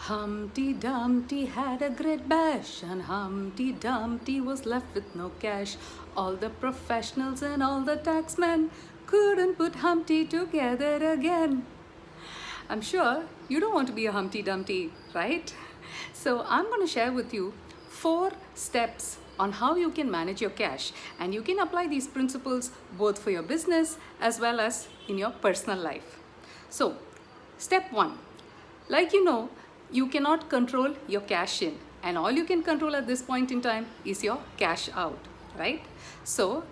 Humpty Dumpty had a great bash, and Humpty Dumpty was left with no cash. All the professionals and all the taxmen couldn't put Humpty together again. I'm sure you don't want to be a Humpty Dumpty, right? So I'm going to share with you 4 steps on how you can manage your cash, and you can apply these principles both for your business as well as in your personal life. So, step 1. Like you cannot control your cash in, and all you can control at this point in time is your cash out, right? So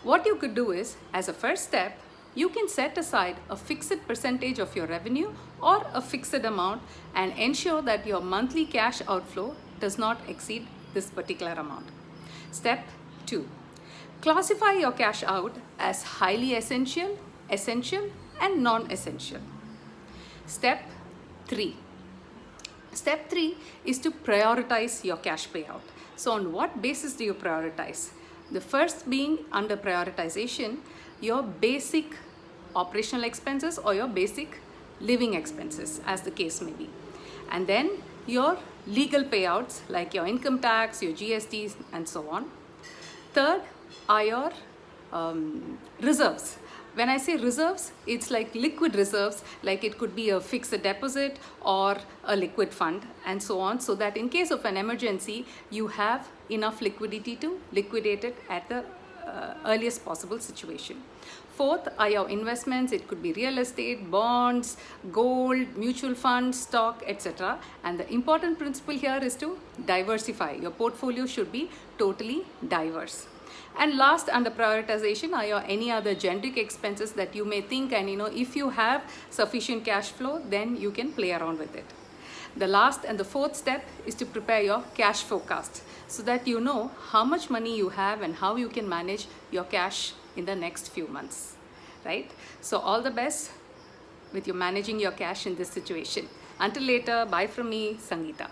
what you could do is, as a first step, you can set aside a fixed percentage of your revenue or a fixed amount and ensure that your monthly cash outflow does not exceed this particular amount. Step 2. Classify your cash out as highly essential, essential, and non-essential. Step 3. Step 3 is to prioritize your cash payout. So on what basis do you prioritize? The first being, under prioritization, your basic operational expenses or your basic living expenses, as the case may be. And then your legal payouts like your income tax, your GSTs, and so on. Third are your reserves. When I say reserves, it's like liquid reserves, like it could be a fixed deposit or a liquid fund and so on, so that in case of an emergency, you have enough liquidity to liquidate it at the earliest possible situation. Fourth are your investments. It could be real estate, bonds, gold, mutual funds, stock, etc. And the important principle here is to diversify. Your portfolio should be totally diverse. And last, under prioritization, are your any other generic expenses that you may think, and if you have sufficient cash flow, then you can play around with it. The last and the fourth step is to prepare your cash forecast, so that you know how much money you have and how you can manage your cash in the next few months, right? So all the best with you managing your cash in this situation. Until later, bye from me, Sangeeta.